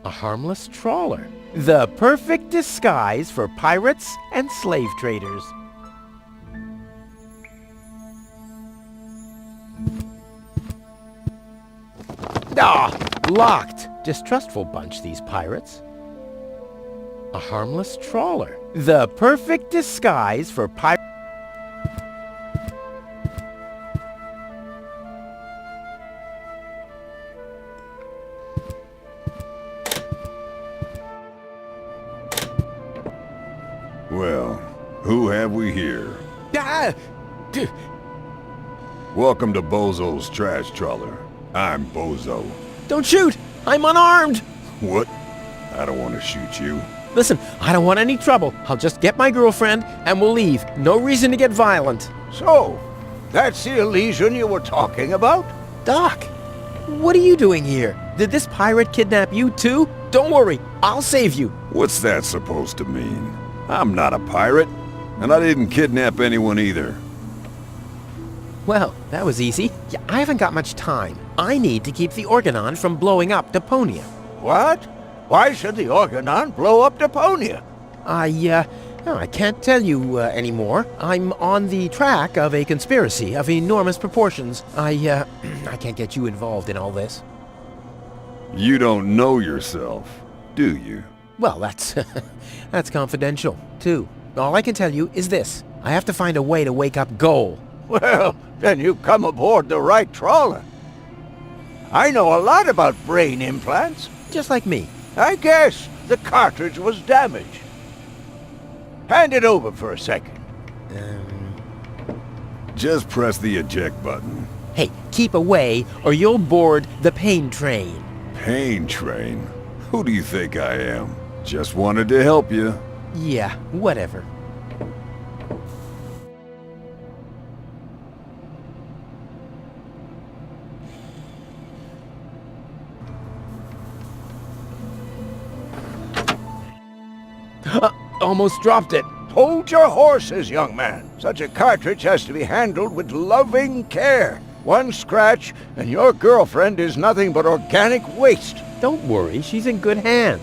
A harmless trawler. The perfect disguise for pirates and slave traders. Ah, locked. Distrustful bunch, these pirates. A harmless trawler. The perfect disguise for pirates. Well, who have we here? Dude. Welcome to Bozo's Trash Trawler. I'm Bozo. Don't shoot! I'm unarmed! What? I don't want to shoot you. Listen, I don't want any trouble. I'll just get my girlfriend and we'll leave. No reason to get violent. So, that's the Elysian you were talking about? Doc, what are you doing here? Did this pirate kidnap you too? Don't worry, I'll save you. What's that supposed to mean? I'm not a pirate, and I didn't kidnap anyone either. Well, that was easy. Yeah, I haven't got much time. I need to keep the Organon from blowing up Deponia. What? Why should the Organon blow up Deponia? I can't tell you anymore. I'm on the track of a conspiracy of enormous proportions. I can't get you involved in all this. You don't know yourself, do you? Well, that's confidential, too. All I can tell you is this. I have to find a way to wake up Goal. Well, then you've come aboard the right trawler. I know a lot about brain implants. Just like me. I guess the cartridge was damaged. Hand it over for a second. Just press the eject button. Hey, keep away or you'll board the pain train. Pain train? Who do you think I am? Just wanted to help you. Yeah, whatever. Almost dropped it. Hold your horses, young man. Such a cartridge has to be handled with loving care. One scratch, and your girlfriend is nothing but organic waste. Don't worry, she's in good hands.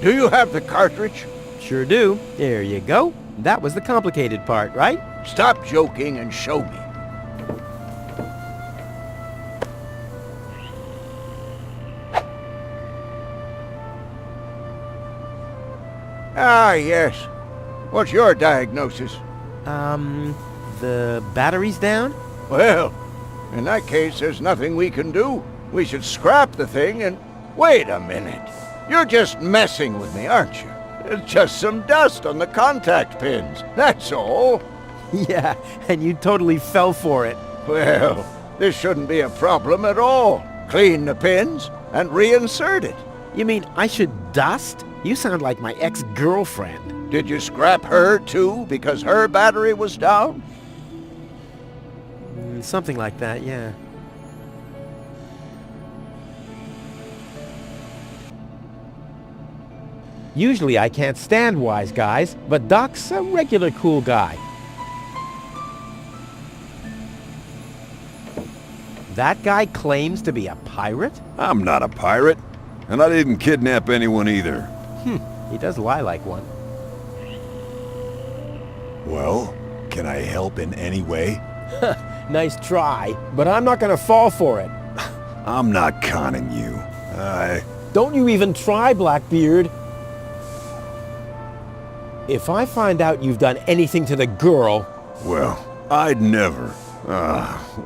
Do you have the cartridge? Sure do. There you go. That was the complicated part, right? Stop joking and show me. Ah, yes. What's your diagnosis? The battery's down? Well, in that case, there's nothing we can do. We should scrap the thing and... Wait a minute. You're just messing with me, aren't you? It's just some dust on the contact pins. That's all. Yeah, and you totally fell for it. Well, this shouldn't be a problem at all. Clean the pins and reinsert it. You mean I should dust? You sound like my ex-girlfriend. Did you scrap her too because her battery was down? Something like that, yeah. Usually I can't stand wise guys, but Doc's a regular cool guy. That guy claims to be a pirate? I'm not a pirate, and I didn't kidnap anyone either. He does lie like one. Well, can I help in any way? Nice try, but I'm not gonna fall for it. I'm not conning you. Don't you even try, Blackbeard. If I find out you've done anything to the girl... Well, I'd never.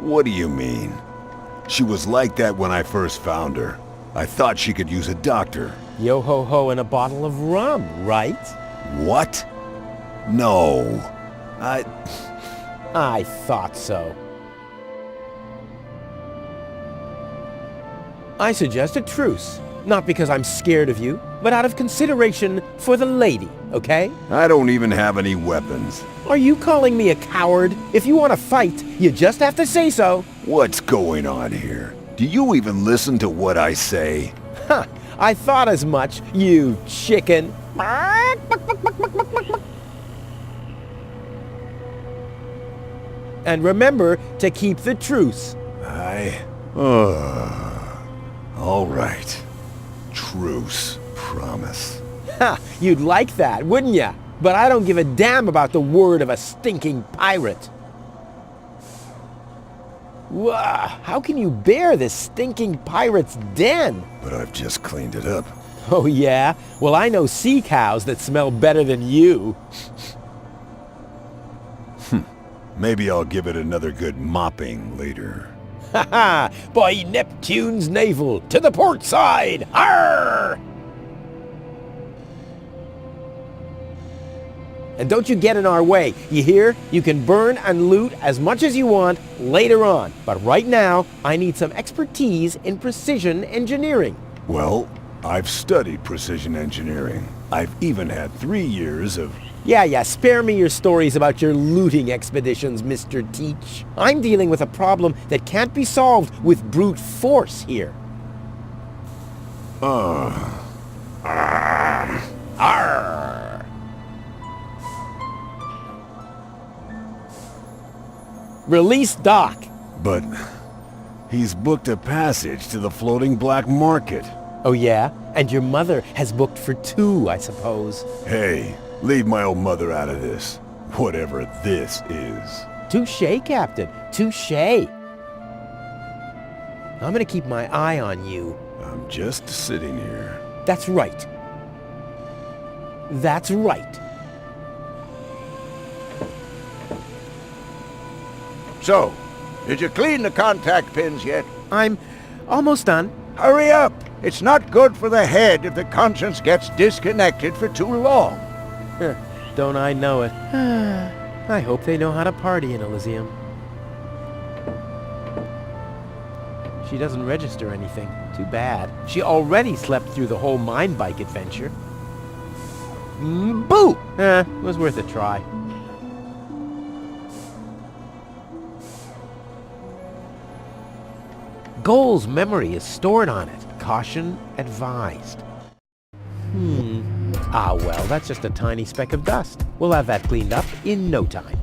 What do you mean? She was like that when I first found her. I thought she could use a doctor. Yo-ho-ho and a bottle of rum, right? What? No. I thought so. I suggest a truce. Not because I'm scared of you, but out of consideration for the lady, okay? I don't even have any weapons. Are you calling me a coward? If you want to fight, you just have to say so. What's going on here? Do you even listen to what I say? Ha! I thought as much, you chicken. And remember to keep the truce. All right. Truce. promise. Ha! You'd like that, wouldn't ya? But I don't give a damn about the word of a stinking pirate. Whoa, how can you bear this stinking pirate's den? But I've just cleaned it up. Oh yeah? Well, I know sea cows that smell better than you. Maybe I'll give it another good mopping later. Ha ha! By Neptune's navel, to the port side! Arr! And don't you get in our way, you hear? You can burn and loot as much as you want later on. But right now, I need some expertise in precision engineering. Well, I've studied precision engineering. I've even had 3 years of... Yeah, spare me your stories about your looting expeditions, Mr. Teach. I'm dealing with a problem that can't be solved with brute force here. Arr! Release Doc. But he's booked a passage to the floating black market. Oh yeah? And your mother has booked for 2, I suppose. Hey, leave my old mother out of this. Whatever this is. Touché, Captain. Touché. I'm gonna keep my eye on you. I'm just sitting here. That's right. That's right. So, did you clean the contact pins yet? I'm almost done. Hurry up! It's not good for the head if the conscience gets disconnected for too long. Don't I know it? I hope they know how to party in Elysium. She doesn't register anything. Too bad. She already slept through the whole mine bike adventure. Boo! It was worth a try. Goal's memory is stored on it. Caution advised. Ah well, that's just a tiny speck of dust. We'll have that cleaned up in no time.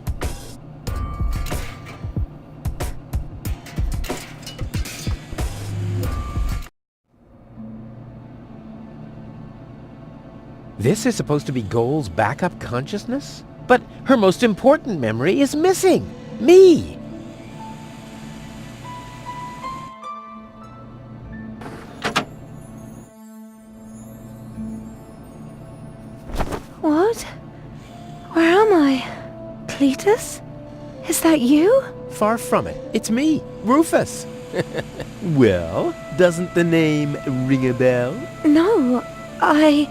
This is supposed to be Goal's backup consciousness? But her most important memory is missing. Me! What? Where am I? Cletus? Is that you? Far from it. It's me, Rufus. Well, doesn't the name ring a bell? No, I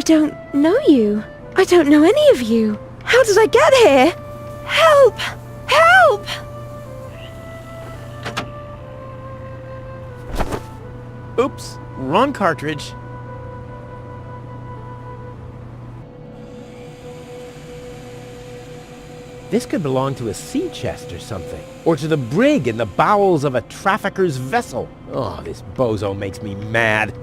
don't know you. I don't know any of you. How did I get here? Help! Help! Oops, wrong cartridge. This could belong to a sea chest or something. Or to the brig in the bowels of a trafficker's vessel. Oh, this bozo makes me mad.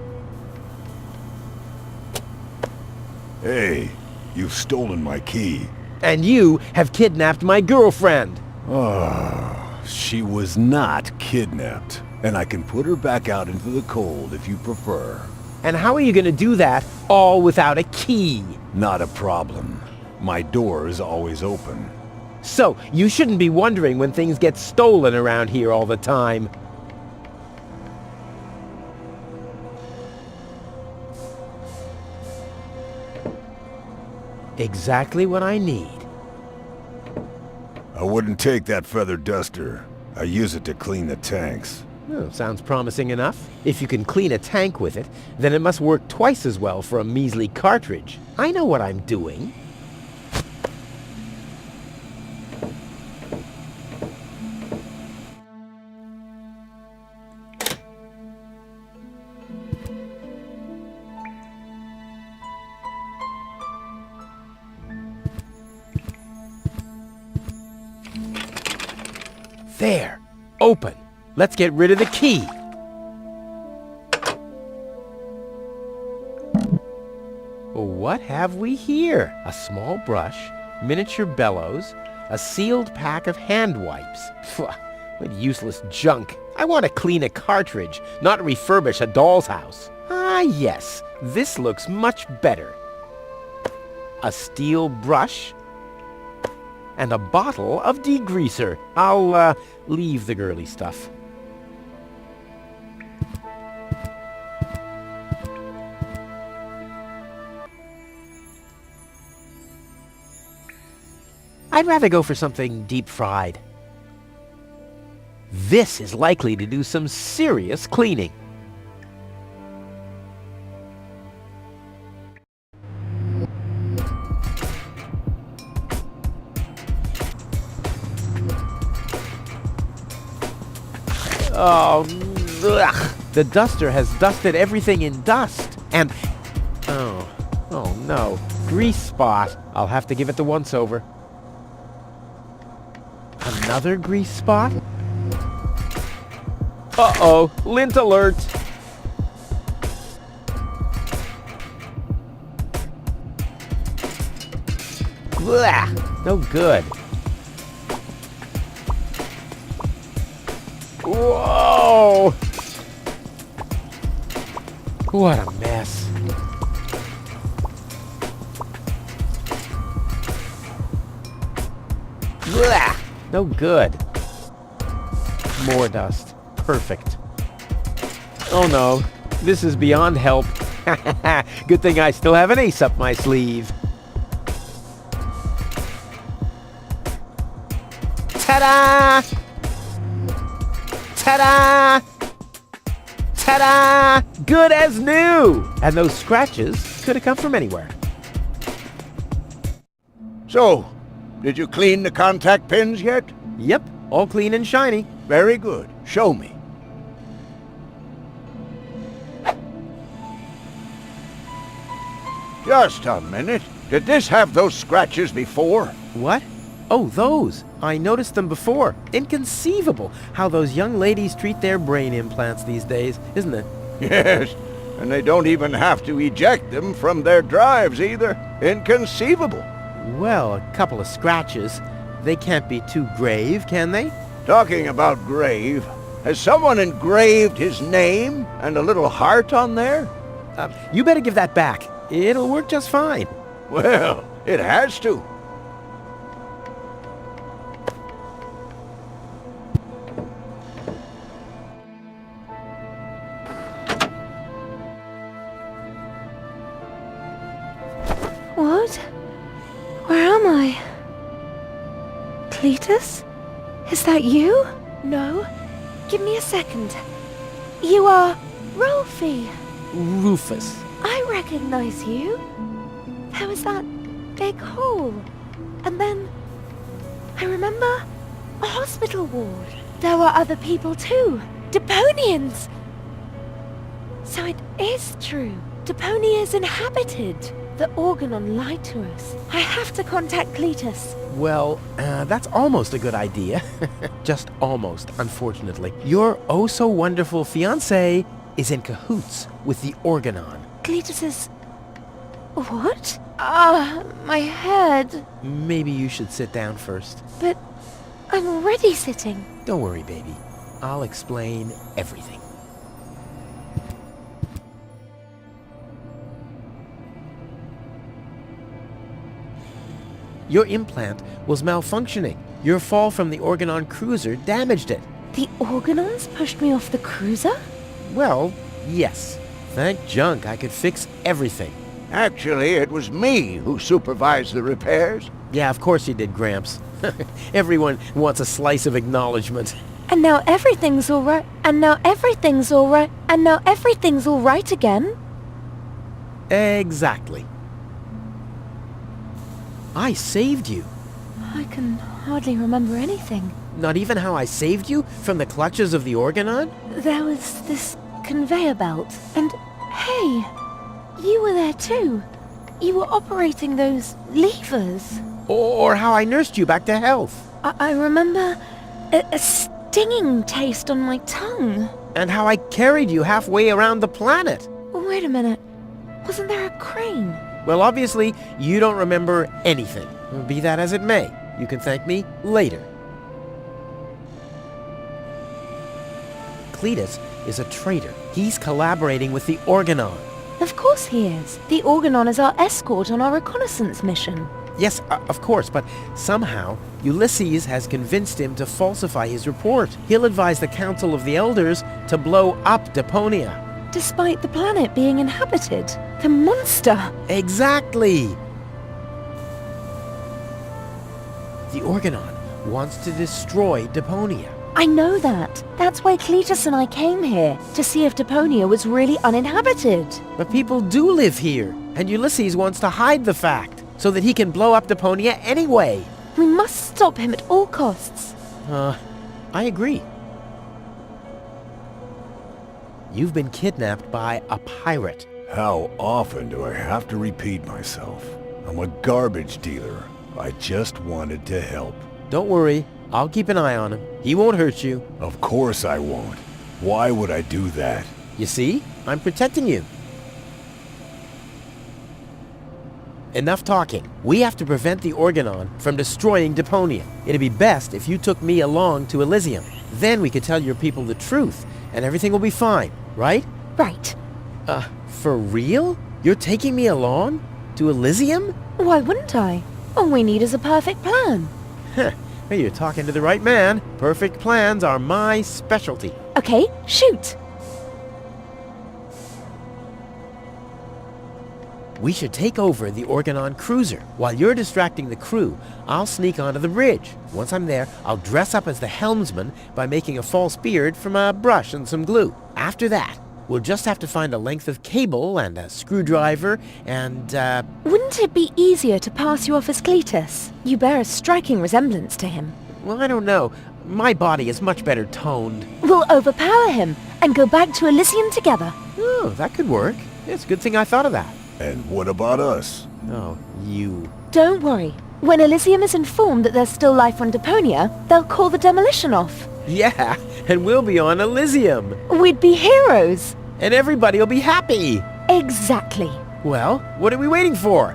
Hey, you've stolen my key. And you have kidnapped my girlfriend. Oh, she was not kidnapped. And I can put her back out into the cold if you prefer. And how are you going to do that all without a key? Not a problem. My door is always open. So, you shouldn't be wondering when things get stolen around here all the time. Exactly what I need. I wouldn't take that feather duster. I use it to clean the tanks. Oh, sounds promising enough. If you can clean a tank with it, then it must work twice as well for a measly cartridge. I know what I'm doing. There. Open. Let's get rid of the key. What have we here? A small brush, miniature bellows, a sealed pack of hand wipes. Phew, what useless junk. I want to clean a cartridge, not refurbish a doll's house. Ah, yes. This looks much better. A steel brush and a bottle of degreaser. I'll leave the girly stuff. I'd rather go for something deep-fried. This is likely to do some serious cleaning. Oh, ugh. The duster has dusted everything in dust. And, oh no, grease spot. I'll have to give it the once-over. Another grease spot? Uh-oh, lint alert. Blah, no good. Whoa! What a mess. Blah, no good. More dust. Perfect. Oh no, this is beyond help. Good thing I still have an ace up my sleeve. Ta-da! Ta-da! Ta-da! Good as new! And those scratches could have come from anywhere. So, did you clean the contact pins yet? Yep, all clean and shiny. Very good. Show me. Just a minute. Did this have those scratches before? What? Oh, those. I noticed them before. Inconceivable how those young ladies treat their brain implants these days, isn't it? Yes, and they don't even have to eject them from their drives either. Inconceivable. Well, a couple of scratches. They can't be too grave, can they? Talking about grave, has someone engraved his name and a little heart on there? You better give that back. It'll work just fine. Well, it has to. What? Where am I? Cletus? Is that you? No. Give me a second. You are Rolfie. Rufus. I recognize you. There was that big hole. And then I remember a hospital ward. There were other people too. Deponians. So it is true. Deponia is inhabited. The Organon lied to us. I have to contact Cletus. Well, that's almost a good idea. Just almost, unfortunately. Your oh-so-wonderful fiancé is in cahoots with the Organon. Cletus is... What? My head. Maybe you should sit down first. But I'm already sitting. Don't worry, baby. I'll explain everything. Your implant was malfunctioning. Your fall from the Organon cruiser damaged it. The Organons pushed me off the cruiser? Well, yes. Thank junk I could fix everything. Actually, it was me who supervised the repairs. Yeah, of course you did, Gramps. Everyone wants a slice of acknowledgement. And now everything's all right. And now everything's all right. And now everything's all right again. Exactly. I saved you. I can hardly remember anything. Not even how I saved you from the clutches of the Organon? There was this conveyor belt. And hey, you were there too. You were operating those levers. Or how I nursed you back to health. I remember a stinging taste on my tongue. And how I carried you halfway around the planet. Wait a minute. Wasn't there a crane? Well, obviously, you don't remember anything. Be that as it may, you can thank me later. Cletus is a traitor. He's collaborating with the Organon. Of course he is. The Organon is our escort on our reconnaissance mission. Yes, of course, but somehow Ulysses has convinced him to falsify his report. He'll advise the Council of the Elders to blow up Deponia. Despite the planet being inhabited. The monster! Exactly! The Organon wants to destroy Deponia. I know that. That's why Cletus and I came here, to see if Deponia was really uninhabited. But people do live here, and Ulysses wants to hide the fact, so that he can blow up Deponia anyway. We must stop him at all costs. I agree. You've been kidnapped by a pirate. How often do I have to repeat myself? I'm a garbage dealer. I just wanted to help. Don't worry, I'll keep an eye on him. He won't hurt you. Of course I won't. Why would I do that? You see? I'm protecting you. Enough talking. We have to prevent the Organon from destroying Deponia. It'd be best if you took me along to Elysium. Then we could tell your people the truth, and everything will be fine, right? Right. For real? You're taking me along? To Elysium? Why wouldn't I? All we need is a perfect plan. Heh, well, you're talking to the right man. Perfect plans are my specialty. Okay, shoot! We should take over the Organon cruiser. While you're distracting the crew, I'll sneak onto the bridge. Once I'm there, I'll dress up as the helmsman by making a false beard from a brush and some glue. After that, we'll just have to find a length of cable and a screwdriver and, Wouldn't it be easier to pass you off as Cletus? You bear a striking resemblance to him. well, I don't know. My body is much better toned. We'll overpower him and go back to Elysium together. Oh, that could work. It's a good thing I thought of that. And what about us? Oh, you. Don't worry. When Elysium is informed that there's still life on Deponia, they'll call the demolition off. Yeah, and we'll be on Elysium. We'd be heroes. And everybody will be happy. Exactly. Well, what are we waiting for?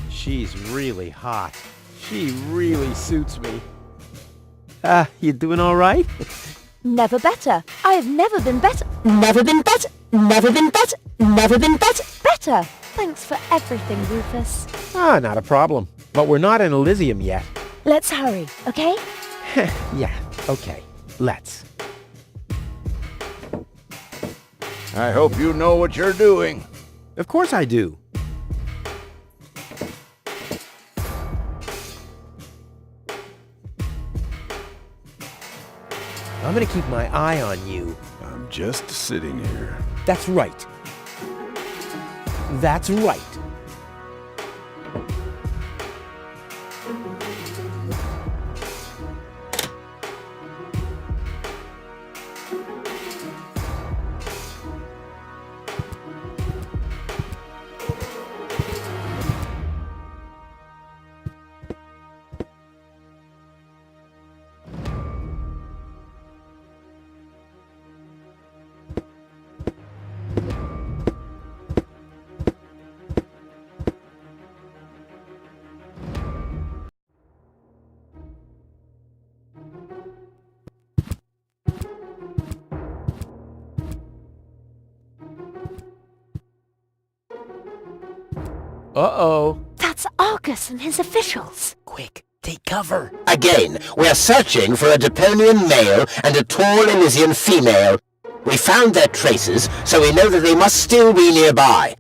She's really hot. She really suits me. You doing all right? Never better. I have never been better. Never been better. Never been better. Never been better. Better. Thanks for everything, Rufus. Not a problem. But we're not in Elysium yet. Let's hurry, okay? Yeah, okay. Let's. I hope you know what you're doing. Of course I do. I'm gonna keep my eye on you. I'm just sitting here. That's right. That's right. Uh-oh. That's Argus and his officials. Quick, take cover. Again, we are searching for a Deponian male and a tall Elysian female. We found their traces, so we know that they must still be nearby.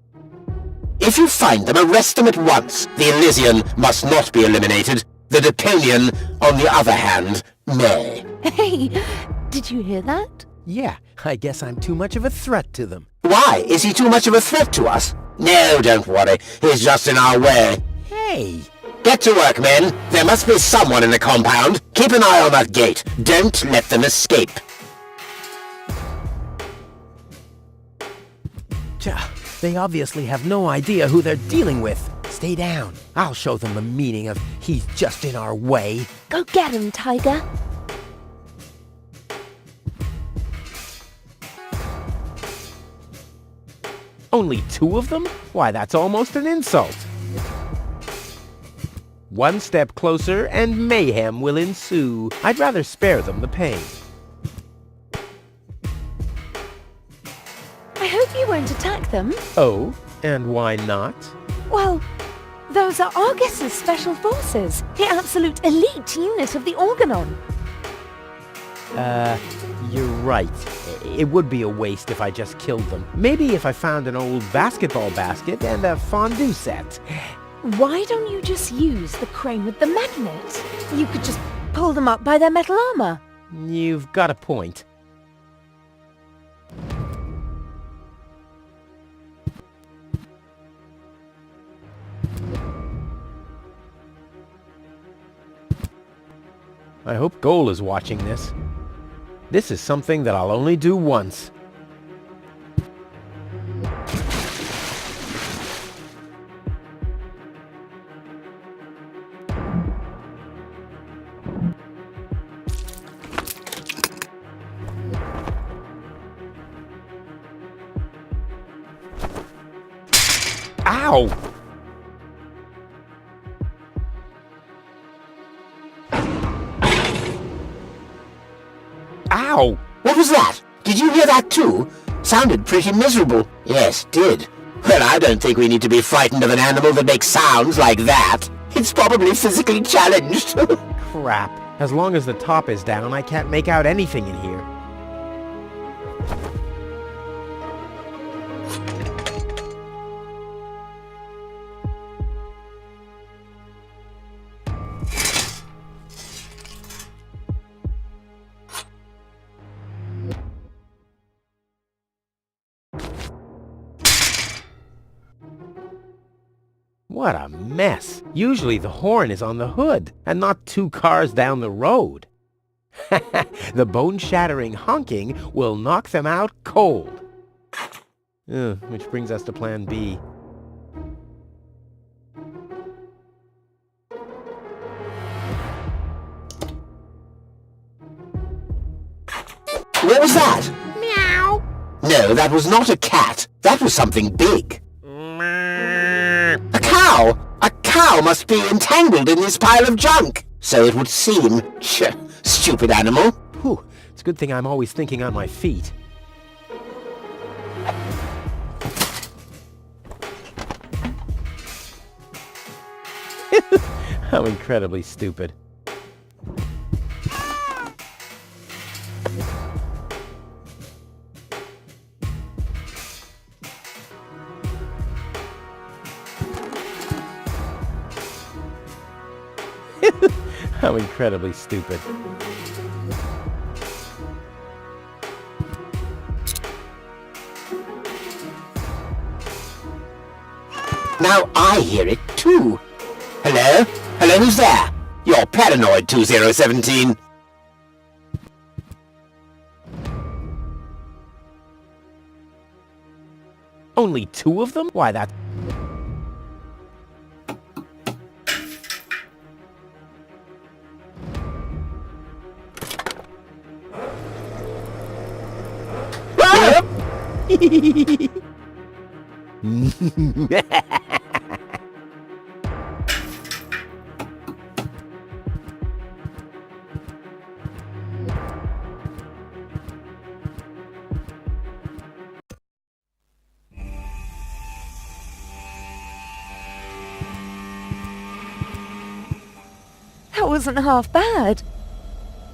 If you find them, arrest them at once. The Elysian must not be eliminated. The Deponian, on the other hand, may. Hey, did you hear that? Yeah, I guess I'm too much of a threat to them. Why? Is he too much of a threat to us? No, don't worry. He's just in our way. Hey! Get to work, men. There must be someone in the compound. Keep an eye on that gate. Don't let them escape. They obviously have no idea who they're dealing with. Stay down. I'll show them the meaning of he's just in our way. Go get him, Tiger. Only 2 of them? Why, that's almost an insult. One step closer and mayhem will ensue. I'd rather spare them the pain. I hope you won't attack them. Oh, and why not? Well, those are Argus's special forces, the absolute elite unit of the Organon. You're right. It would be a waste if I just killed them. Maybe if I found an old basketball basket and a fondue set. Why don't you just use the crane with the magnet? You could just pull them up by their metal armor. You've got a point. I hope Goal is watching this. This is something that I'll only do once. Ow! Ow! What was that? Did you hear that too? Sounded pretty miserable. Yes, did. Well, I don't think we need to be frightened of an animal that makes sounds like that. It's probably physically challenged. Crap. As long as the top is down, I can't make out anything in here. What a mess. Usually the horn is on the hood, and not 2 cars down the road. The bone-shattering honking will knock them out cold. Which brings us to plan B. What was that? Meow. No, that was not a cat. That was something big. A cow! A cow must be entangled in this pile of junk. So it would seem. Stupid animal. Whew, it's a good thing I'm always thinking on my feet. How incredibly stupid. How incredibly stupid. Now I hear it too. Hello? Hello, who's there? You're paranoid, 2017. Only 2 of them? Why, that... That wasn't half bad.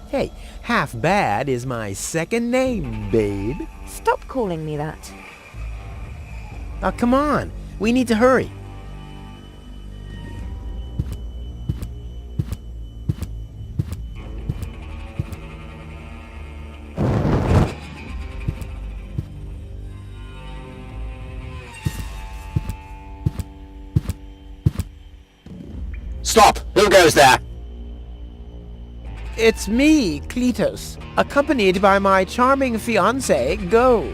Hey, half bad is my second name, babe. Stop calling me that. Oh, come on. We need to hurry. Stop! Who goes there? It's me, Cletus, accompanied by my charming fiancée, Go.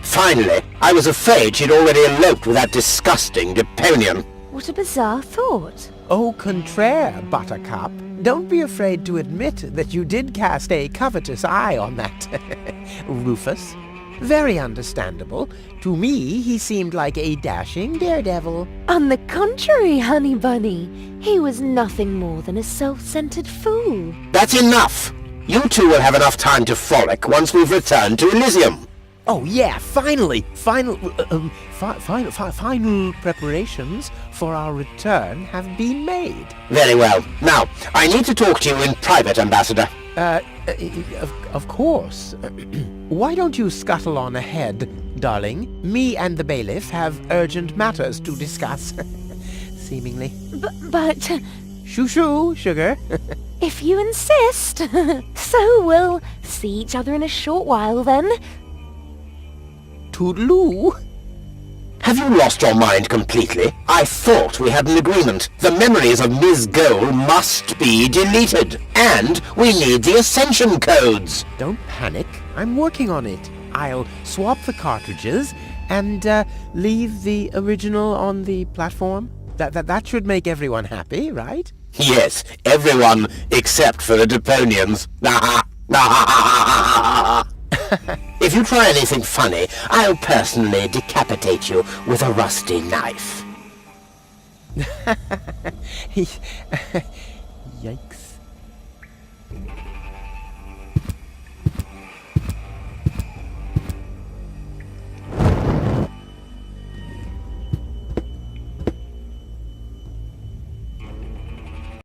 Finally! I was afraid she'd already eloped with that disgusting Deponian. What a bizarre thought. Au contraire, Buttercup. Don't be afraid to admit that you did cast a covetous eye on that Rufus. Very understandable. To me, he seemed like a dashing daredevil. On the contrary, Honey Bunny, he was nothing more than a self-centered fool. That's enough! You two will have enough time to frolic once we've returned to Elysium. Oh yeah, finally! Final preparations for our return have been made. Very well. Now, I need to talk to you in private, Ambassador. Of course. Why don't you scuttle on ahead, darling? Me and the bailiff have urgent matters to discuss. Seemingly. But Shoo-shoo, sugar. if you insist, so we'll see each other in a short while then. Toodaloo. Have you lost your mind completely? I thought we had an agreement. The memories of Ms. Goal must be deleted. And we need the Ascension codes. Don't panic. I'm working on it. I'll swap the cartridges and leave the original on the platform. That should make everyone happy, right? Yes, everyone except for the Deponians. If you try anything funny, I'll personally decapitate you with a rusty knife. Yikes.